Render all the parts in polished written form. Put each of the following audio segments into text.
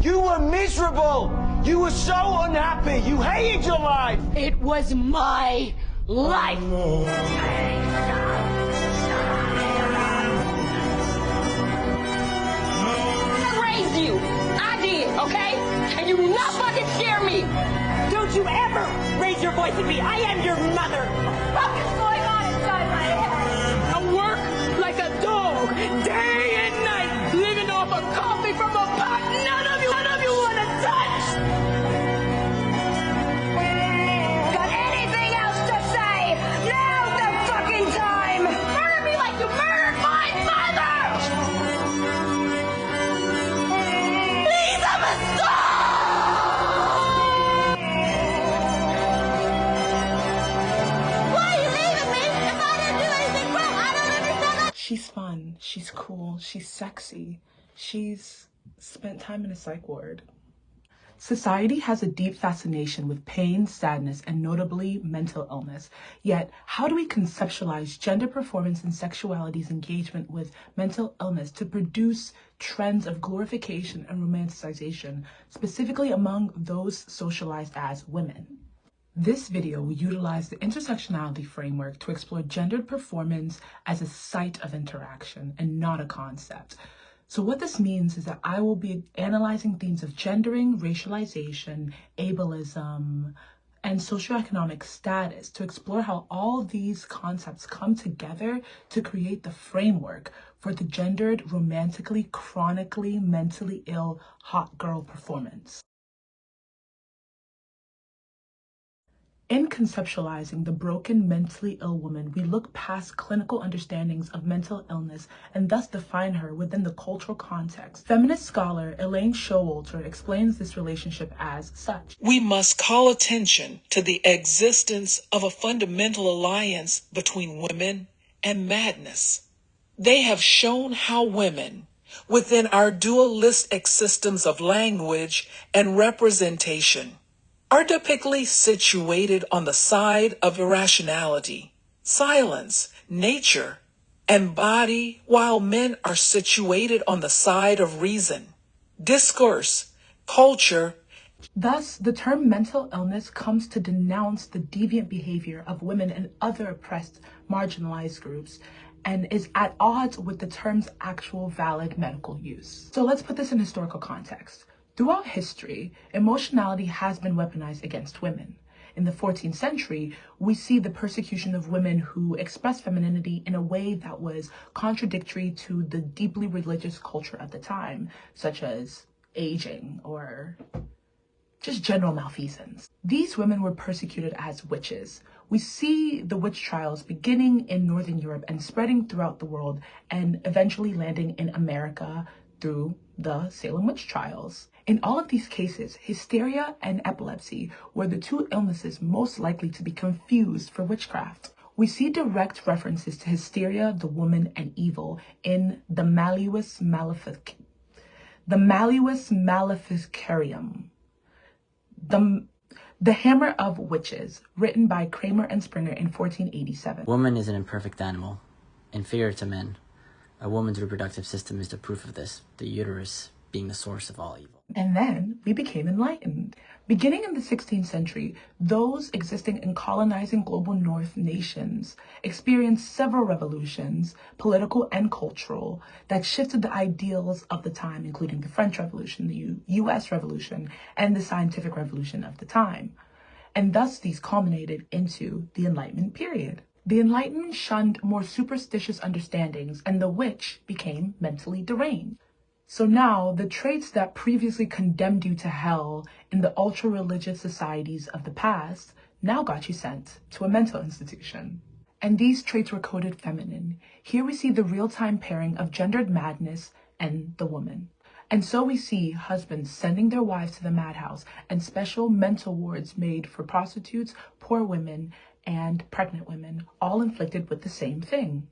You were miserable. You were so unhappy. You hated your life. It was my life. I raised you. I did, okay? And you will not fucking scare me. Don't you ever raise your voice at me. I am your mother. What is going on inside my head? I work like a dog, day and night, living off of coffee from a pot. None of you want to touch. Got anything else to say? Now's the fucking time. Murder me like you murdered my mother. Please, I'm a star. She's fun, she's cool, she's sexy, she's spent time in a psych ward. Society has a deep fascination with pain, sadness, and notably mental illness. Yet, how do we conceptualize gender performance and sexuality's engagement with mental illness to produce trends of glorification and romanticization, specifically among those socialized as women? This video will utilize the intersectionality framework to explore gendered performance as a site of interaction and not a concept. So what this means is that I will be analyzing themes of gendering, racialization, ableism, and socioeconomic status to explore how all these concepts come together to create the framework for the gendered, romantically, chronically, mentally ill, hot girl performance. In conceptualizing the broken, mentally ill woman, we look past clinical understandings of mental illness and thus define her within the cultural context. Feminist scholar Elaine Showalter explains this relationship as such. We must call attention to the existence of a fundamental alliance between women and madness. They have shown how women, within our dualistic systems of language and representation, are typically situated on the side of irrationality, silence, nature, and body, while men are situated on the side of reason, discourse, culture. Thus, the term mental illness comes to denounce the deviant behavior of women and other oppressed, marginalized groups, and is at odds with the term's actual valid medical use. So let's put this in historical context. Throughout history, emotionality has been weaponized against women. In the 14th century, we see the persecution of women who expressed femininity in a way that was contradictory to the deeply religious culture of the time, such as aging or just general malfeasance. These women were persecuted as witches. We see the witch trials beginning in Northern Europe and spreading throughout the world and eventually landing in America through the Salem witch trials. In all of these cases, hysteria and epilepsy were the two illnesses most likely to be confused for witchcraft. We see direct references to hysteria, the woman, and evil in the Malleus Maleficarium, the Hammer of Witches, written by Kramer and Springer in 1487. Woman is an imperfect animal, inferior to men. A woman's reproductive system is the proof of this, the uterus being the source of all evil. And then we became enlightened. Beginning in the 16th century, those existing in colonizing global North nations experienced several revolutions, political and cultural, that shifted the ideals of the time, including the French Revolution, the US Revolution, and the scientific revolution of the time. And thus these culminated into the Enlightenment period. The Enlightenment shunned more superstitious understandings, and the witch became mentally deranged. So now, the traits that previously condemned you to hell in the ultra-religious societies of the past now got you sent to a mental institution. And these traits were coded feminine. Here we see the real-time pairing of gendered madness and the woman. And so we see husbands sending their wives to the madhouse and special mental wards made for prostitutes, poor women, and pregnant women, all inflicted with the same thing: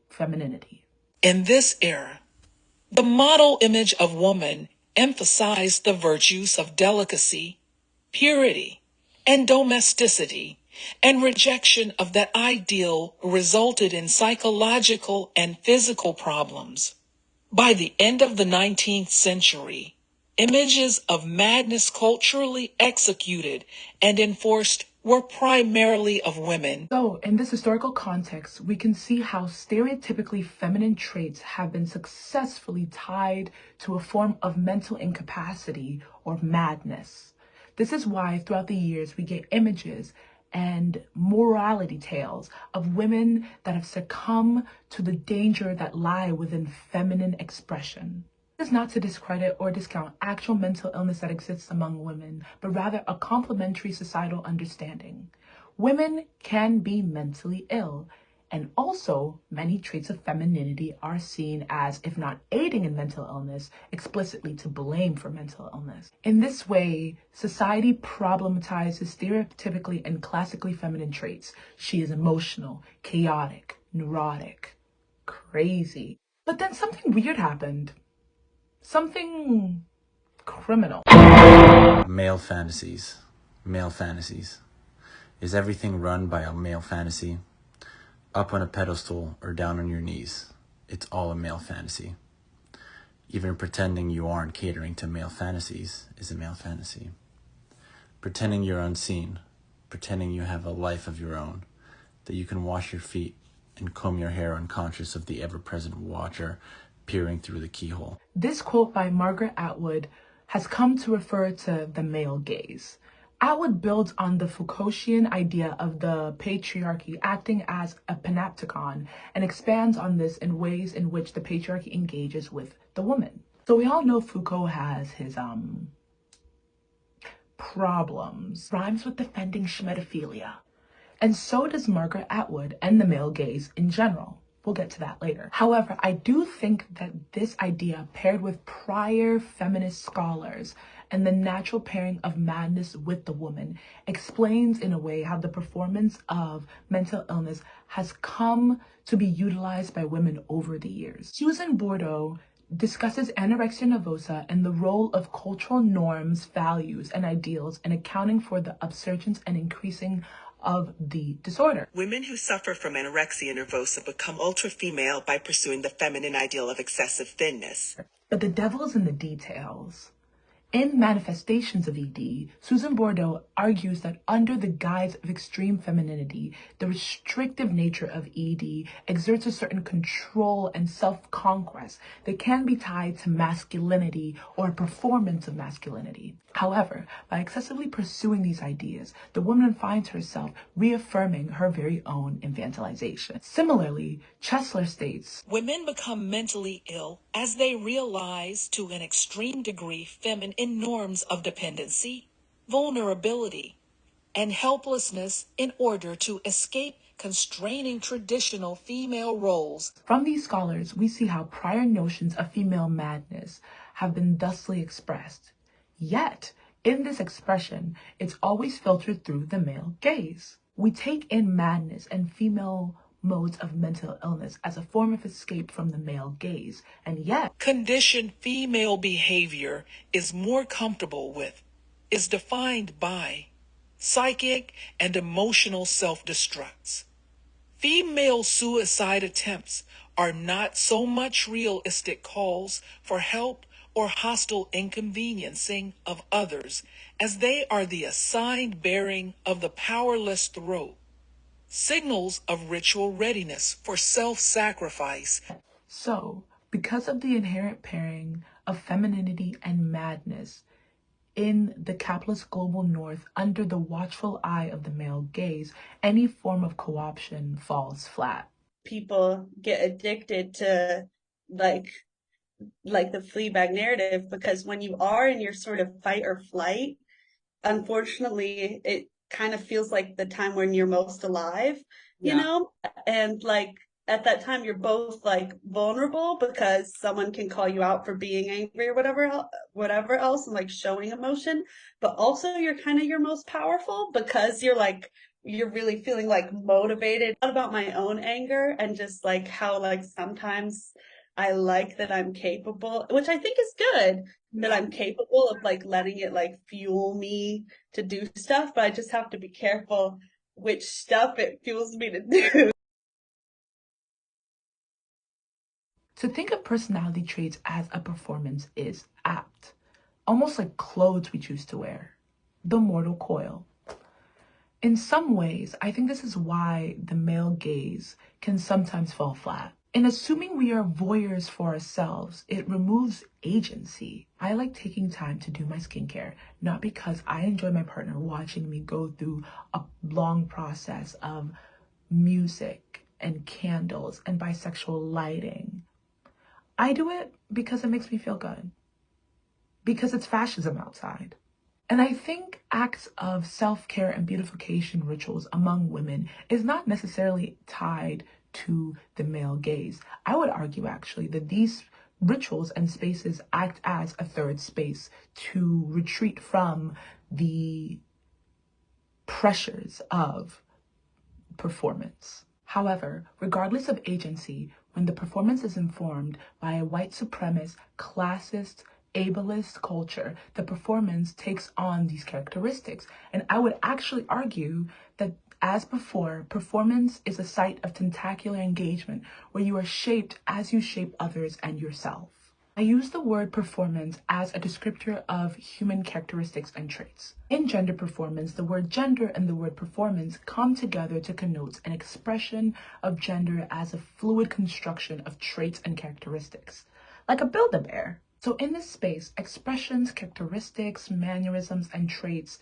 femininity. In this era, the model image of woman emphasized the virtues of delicacy, purity, and domesticity, and rejection of that ideal resulted in psychological and physical problems. By the end of the 19th century, Images of madness culturally executed and enforced were primarily of women. So, in this historical context, we can see how stereotypically feminine traits have been successfully tied to a form of mental incapacity or madness. This is why throughout the years we get images and morality tales of women that have succumbed to the danger that lie within feminine expression. This is not to discredit or discount actual mental illness that exists among women, but rather a complementary societal understanding. Women can be mentally ill, and also many traits of femininity are seen as, if not aiding in mental illness, explicitly to blame for mental illness. In this way, society problematizes stereotypically and classically feminine traits. She is emotional, chaotic, neurotic, crazy. But then something weird happened. Something criminal. Male fantasies. Male fantasies. Is everything run by a male fantasy? Up on a pedestal or down on your knees. It's all a male fantasy. Even pretending you aren't catering to male fantasies is a male fantasy. Pretending you're unseen. Pretending you have a life of your own. That you can wash your feet and comb your hair unconscious of the ever-present watcher peering through the keyhole. This quote by Margaret Atwood has come to refer to the male gaze. Atwood builds on the Foucaultian idea of the patriarchy acting as a panopticon and expands on this in ways in which the patriarchy engages with the woman. So we all know Foucault has his problems, rhymes with defending schmetophilia. And so does Margaret Atwood and the male gaze in general. We'll get to that later. However, I do think that this idea, paired with prior feminist scholars and the natural pairing of madness with the woman, explains in a way how the performance of mental illness has come to be utilized by women over the years. Susan Bordo discusses anorexia nervosa and the role of cultural norms, values, and ideals in accounting for the upsurgence and increasing of the disorder. Women who suffer from anorexia nervosa become ultra-female by pursuing the feminine ideal of excessive thinness. But the devil's in the details. In Manifestations of ED, Susan Bordo argues that under the guise of extreme femininity, the restrictive nature of ED exerts a certain control and self-conquest that can be tied to masculinity or a performance of masculinity. However, by excessively pursuing these ideas, the woman finds herself reaffirming her very own infantilization. Similarly, Chesler states, Women become mentally ill as they realize to an extreme degree feminine norms of dependency, vulnerability, and helplessness in order to escape constraining traditional female roles. From these scholars, we see how prior notions of female madness have been thusly expressed. Yet, in this expression, it's always filtered through the male gaze. We take in madness and female modes of mental illness as a form of escape from the male gaze, and yet Conditioned female behavior is more comfortable with, is defined by, psychic and emotional self-destructs. Female suicide attempts are not so much realistic calls for help or hostile inconveniencing of others as they are the assigned bearing of the powerless throat, signals of ritual readiness for self-sacrifice. so, because of the inherent pairing of femininity and madness in the capitalist global north under the watchful eye of the male gaze, any form of co-option falls flat. People get addicted to like the Fleabag narrative, because when you are in your sort of fight or flight, unfortunately, it kind of feels like the time when you're most alive, you know? And like at that time, you're both like vulnerable because someone can call you out for being angry or whatever else, and like showing emotion. But also you're kind of your most powerful because you're really feeling like motivated. Not about my own anger and just like how like sometimes I like that I'm capable, which I think is good, that I'm capable of like letting it like fuel me to do stuff, but I just have to be careful which stuff it fuels me to do. To think of personality traits as a performance is apt. almost like clothes we choose to wear. The mortal coil. In some ways, I think this is why the male gaze can sometimes fall flat. In assuming we are voyeurs for ourselves, it removes agency. I like taking time to do my skincare, not because I enjoy my partner watching me go through a long process of music and candles and bisexual lighting. I do it because it makes me feel good, because it's fascism outside. And I think acts of self-care and beautification rituals among women is not necessarily tied to the male gaze. I would argue actually that these rituals and spaces act as a third space to retreat from the pressures of performance. However, regardless of agency, when the performance is informed by a white supremacist, classist, ableist culture, the performance takes on these characteristics. And I would actually argue that, as before, performance is a site of tentacular engagement where you are shaped as you shape others and yourself. I use the word performance as a descriptor of human characteristics and traits. In gender performance, the word gender and the word performance come together to connote an expression of gender as a fluid construction of traits and characteristics, like a Build-A-Bear. So in this space, expressions, characteristics, mannerisms, and traits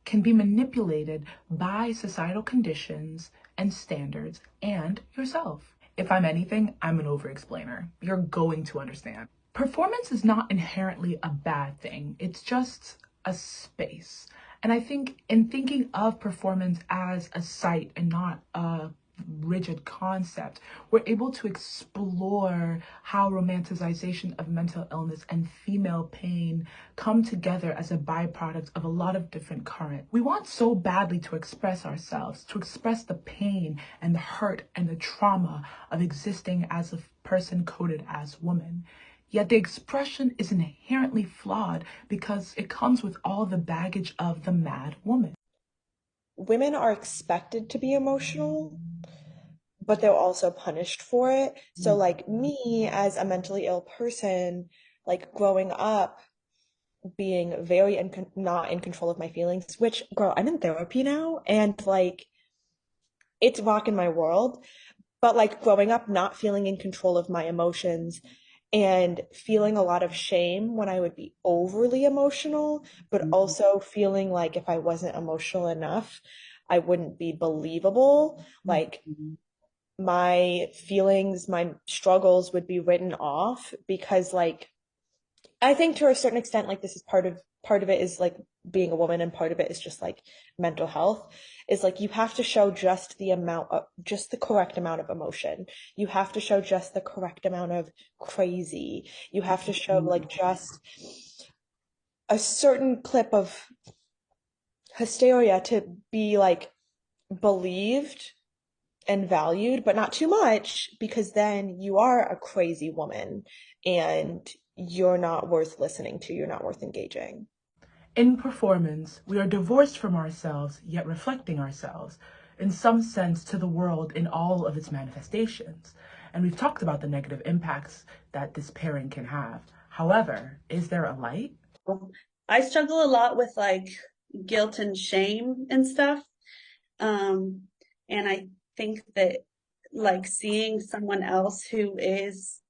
can be manipulated by societal conditions and standards and yourself. If I'm anything, I'm an over-explainer. You're going to understand. Performance is not inherently a bad thing. It's just a space. And I think in thinking of performance as a site and not a rigid concept, we're able to explore how romanticization of mental illness and female pain come together as a byproduct of a lot of different currents. We want so badly to express ourselves, to express the pain and the hurt and the trauma of existing as a person coded as woman. Yet the expression is inherently flawed because it comes with all the baggage of the mad woman. Women are expected to be emotional, but they're also punished for it. So like me as a mentally ill person, like growing up being very not in control of my feelings, which, girl, I'm in therapy now and like it's rocking my world. But like growing up not feeling in control of my emotions and feeling a lot of shame when I would be overly emotional, but also feeling like if I wasn't emotional enough, I wouldn't be believable. Like my feelings, my struggles would be written off because like, I think to a certain extent, like this is part of it is like being a woman and part of it is just like mental health is like you have to show just the correct amount of emotion. You have to show just the correct amount of crazy. You have to show like just a certain clip of hysteria to be like believed and valued, but not too much, because then you are a crazy woman and you're not worth listening to, you're not worth engaging. In performance, we are divorced from ourselves, yet reflecting ourselves, in some sense, to the world in all of its manifestations. And we've talked about the negative impacts that this pairing can have. However, is there a light? I struggle a lot with like guilt and shame and stuff. And I think that like seeing someone else who is,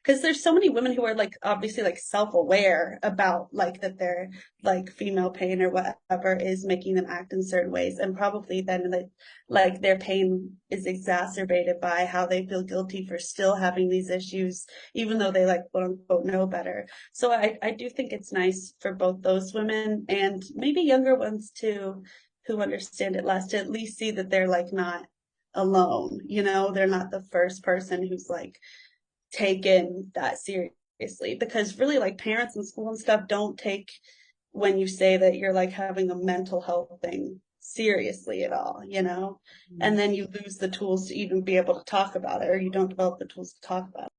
because there's so many women who are like obviously like self-aware about like that their like female pain or whatever is making them act in certain ways, and probably then like their pain is exacerbated by how they feel guilty for still having these issues, even though they like quote unquote know better. So I do think it's nice for both those women and maybe younger ones too, who understand it less, to at least see that they're like not alone, you know, they're not the first person who's like taken that seriously, because really like parents in school and stuff don't take when you say that you're like having a mental health thing seriously at all, you know, and then you lose the tools to even be able to talk about it, or you don't develop the tools to talk about it.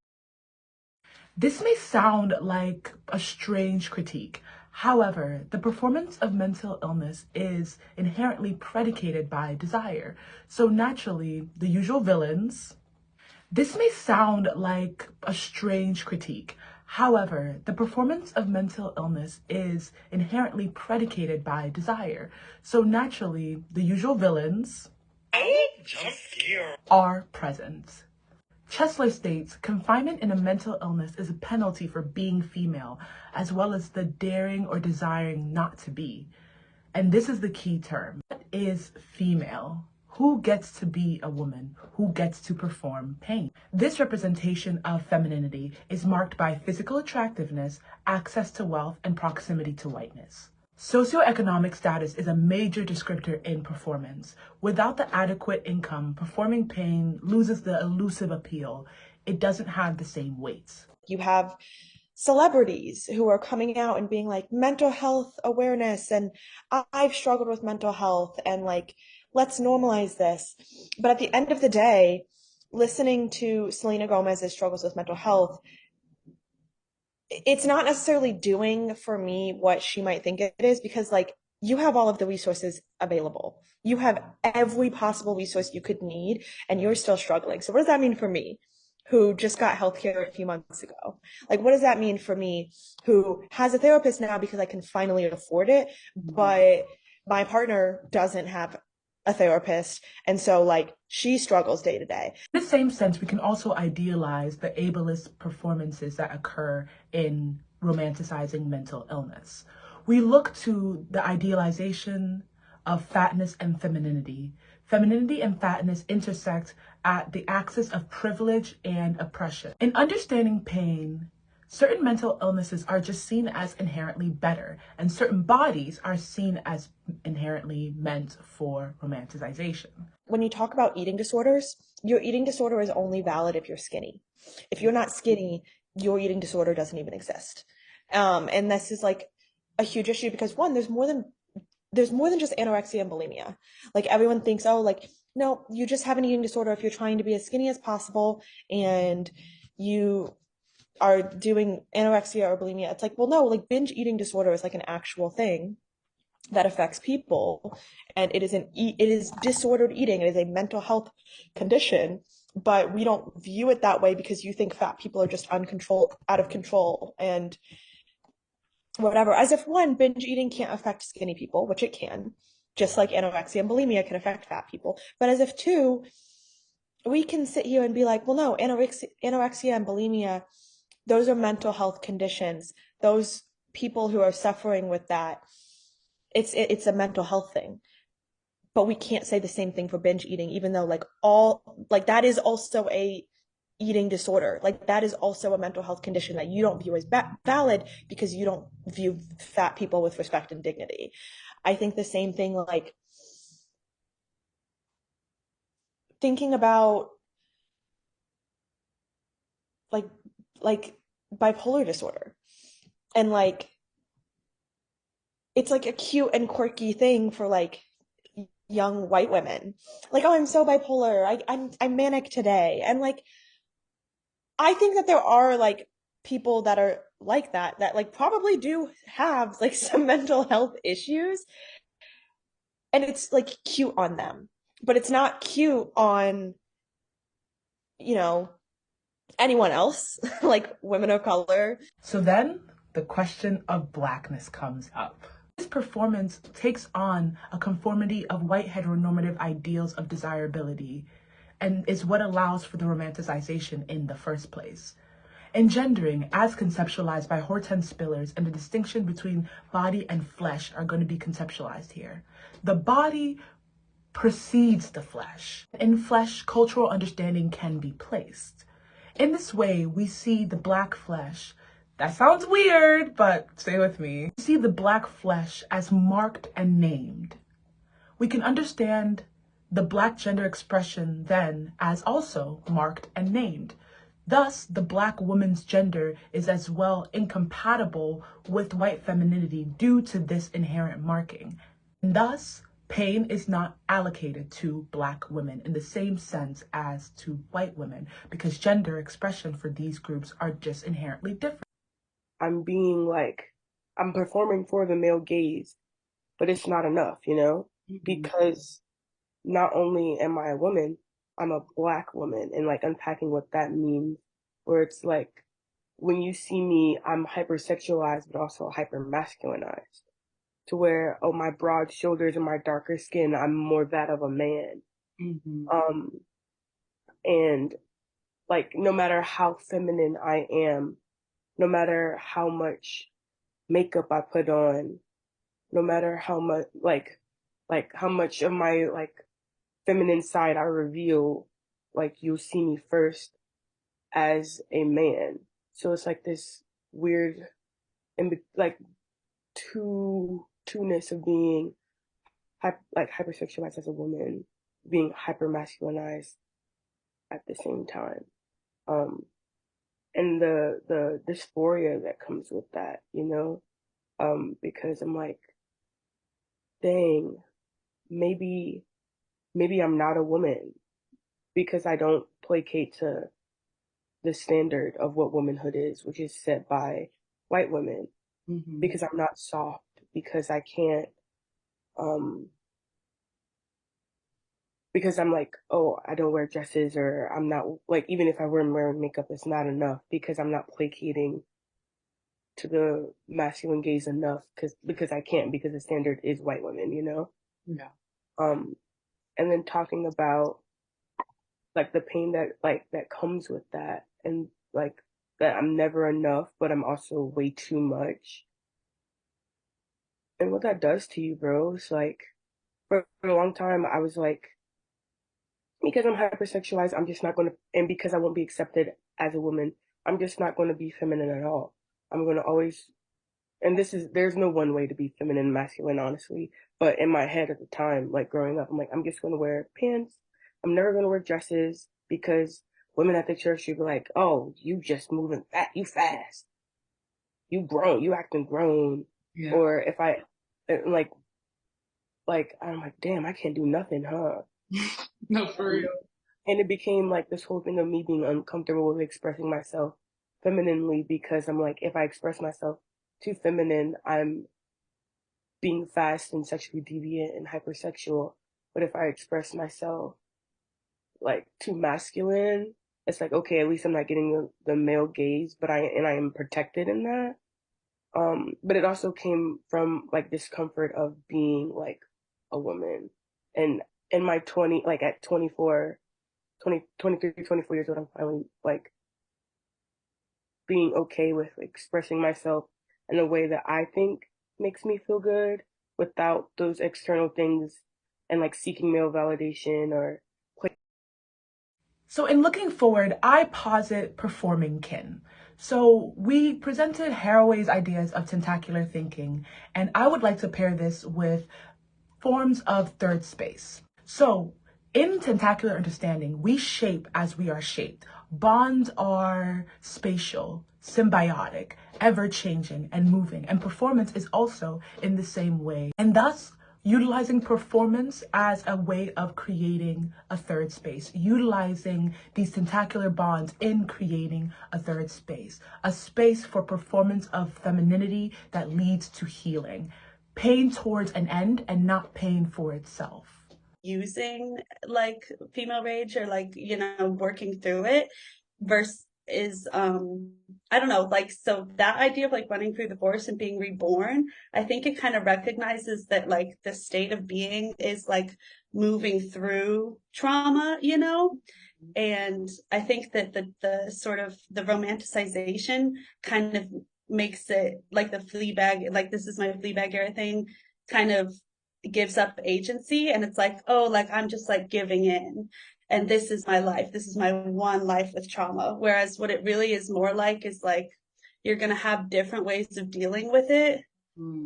This may sound like a strange critique. However, the performance of mental illness is inherently predicated by desire. So naturally, the usual villains. This may sound like a strange critique. However, the performance of mental illness is inherently predicated by desire. So naturally, the usual villains are present. Chesler states, confinement in a mental illness is a penalty for being female, as well as the daring or desiring not to be. And this is the key term. What is female? Who gets to be a woman? Who gets to perform pain? This representation of femininity is marked by physical attractiveness, access to wealth, and proximity to whiteness. Socioeconomic status is a major descriptor in performance. Without the adequate income, performing pain loses the elusive appeal. It doesn't have the same weight. You have celebrities who are coming out and being like, mental health awareness, and I've struggled with mental health, and like, let's normalize this. But at the end of the day, listening to Selena Gomez's struggles with mental health, it's not necessarily doing for me what she might think it is, because like, you have all of the resources available. You have every possible resource you could need, and you're still struggling. So what does that mean for me, who just got healthcare a few months ago? Like, what does that mean for me, who has a therapist now because I can finally afford it, but my partner doesn't have a therapist, and so like, she struggles day to day. In the same sense, we can also idealize the ableist performances that occur in romanticizing mental illness. We look to the idealization of fatness and femininity. Femininity and fatness intersect at the axis of privilege and oppression. In understanding pain, certain mental illnesses are just seen as inherently better, and certain bodies are seen as inherently meant for romanticization. When you talk about eating disorders, your eating disorder is only valid if you're skinny. If you're not skinny, your eating disorder doesn't even exist. And this is like a huge issue because, one, there's more than just anorexia and bulimia. Like, everyone thinks, oh, like, no, you just have an eating disorder if you're trying to be as skinny as possible and you are doing anorexia or bulimia. It's like, well, no, like, binge eating disorder is like an actual thing that affects people, and it is disordered eating. It is a mental health condition, but we don't view it that way because you think fat people are just out of control, and whatever, as if, one, binge eating can't affect skinny people, which it can, just like anorexia and bulimia can affect fat people, but as if, two, we can sit here and be like, well, no, anorexia and bulimia, those are mental health conditions. Those people who are suffering with that, it's a mental health thing. But we can't say the same thing for binge eating, even though like that is also a eating disorder. Like, that is also a mental health condition that you don't view as valid because you don't view fat people with respect and dignity. I think the same thing, like, thinking about like bipolar disorder, and like, it's like a cute and quirky thing for like young white women, like, oh, I'm so bipolar, I'm manic today, and like, I think that there are like people that are like that like probably do have like some mental health issues, and it's like cute on them, but it's not cute on, you know, anyone else, like women of color. So then the question of blackness comes up. This performance takes on a conformity of white heteronormative ideals of desirability, and is what allows for the romanticization in the first place. Engendering, as conceptualized by Hortense Spillers, and the distinction between body and flesh are going to be conceptualized here. The body precedes the flesh. In flesh, cultural understanding can be placed. In this way, we see the black flesh. That sounds weird, but stay with me. We see the black flesh as marked and named. We can understand the black gender expression then as also marked and named. Thus, the black woman's gender is as well incompatible with white femininity due to this inherent marking. And thus, pain is not allocated to black women in the same sense as to white women, because gender expression for these groups are just inherently different. I'm performing for the male gaze, but it's not enough, you know, because not only am I a woman, I'm a black woman, and like unpacking what that means, where it's like when you see me, I'm hypersexualized, but also hypermasculinized. To where, oh, my broad shoulders and my darker skin, I'm more that of a man. And like, no matter how feminine I am, no matter how much makeup I put on, no matter how much, like how much of my, like, feminine side I reveal, like, you'll see me first as a man. So it's like this weird, like, two-ness of being hypersexualized as a woman, being hypermasculinized at the same time. And the dysphoria that comes with that, you know? Because I'm like, dang, maybe I'm not a woman because I don't placate to the standard of what womanhood is, which is set by white women. Because I'm not soft, because I can't, because I'm like, oh, I don't wear dresses, or I'm not, like, even if I were wearing makeup, it's not enough because I'm not placating to the masculine gaze enough because I can't, because the standard is white women, you know? Yeah. And then talking about like the pain that comes with that, and like that I'm never enough, but I'm also way too much. And what that does to you, bro, is like, for a long time, I was like, because I'm hypersexualized, I'm just not going to, and because I won't be accepted as a woman, I'm just not going to be feminine at all. I'm going to always, and there's no one way to be feminine and masculine, honestly. But in my head at the time, like growing up, I'm like, I'm just going to wear pants. I'm never going to wear dresses because women at the church should be like, oh, you just moving fast, you fast. You grown, you acting grown. Yeah. Or if I, like, I'm like, damn, I can't do nothing, huh? No, for real. And it became like this whole thing of me being uncomfortable with expressing myself femininely, because I'm like, if I express myself too feminine, I'm being fast and sexually deviant and hypersexual. But if I express myself like too masculine, it's like, okay, at least I'm not getting the male gaze, but I am protected in that. But it also came from like discomfort of being like a woman. And in my at 24, 23, 24 years old, I'm finally like being okay with expressing myself in a way that I think makes me feel good without those external things and like seeking male validation or. So in looking forward, I posit performing kin. So we presented Haraway's ideas of tentacular thinking, and I would like to pair this with forms of third space. So in tentacular understanding, we shape as we are shaped. Bonds are spatial, symbiotic, ever-changing, and moving, and performance is also in the same way. And thus, utilizing performance as a way of creating a third space, utilizing these tentacular bonds in creating a third space, a space for performance of femininity that leads to healing, pain towards an end and not pain for itself. Using like female rage or like, you know, working through it versus I don't know, like, so that idea of like running through the forest and being reborn, I think it kind of recognizes that like the state of being is like moving through trauma, you know? And I think that the sort of the romanticization kind of makes it like the Fleabag, like this is my Fleabag era thing, kind of gives up agency, and it's like, oh, like I'm just like giving in, and this is my life, this is my one life with trauma. Whereas what it really is more like is like you're gonna have different ways of dealing with it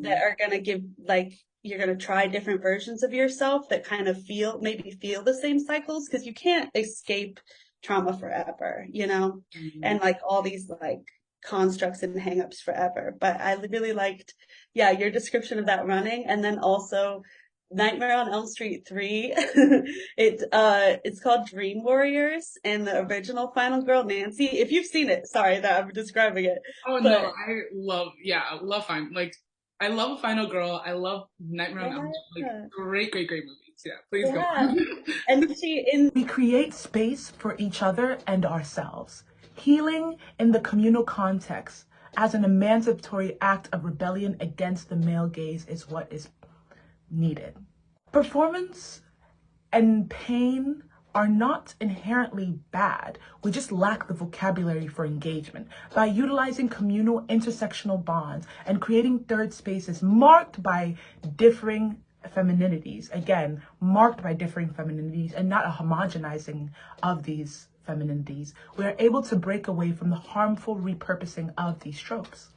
that are gonna give, like, you're gonna try different versions of yourself that kind of maybe feel the same cycles, because you can't escape trauma forever, you know, and like all these like constructs and hangups forever. But I really liked, yeah, your description of that running, and then also Nightmare on Elm Street 3. It's called Dream Warriors, and the original final girl, Nancy. If you've seen it, sorry that I'm describing it. Oh, but, no, I love I love Final Girl. I love Nightmare on Elm Street. Like, great movies. Yeah, please go on. And we create space for each other and ourselves. Healing in the communal context as an emancipatory act of rebellion against the male gaze is what is needed. Performance and pain are not inherently bad. We just lack the vocabulary for engagement. By utilizing communal intersectional bonds and creating third spaces marked by differing femininities, again, marked by differing femininities and not a homogenizing of these femininities, we are able to break away from the harmful repurposing of these tropes.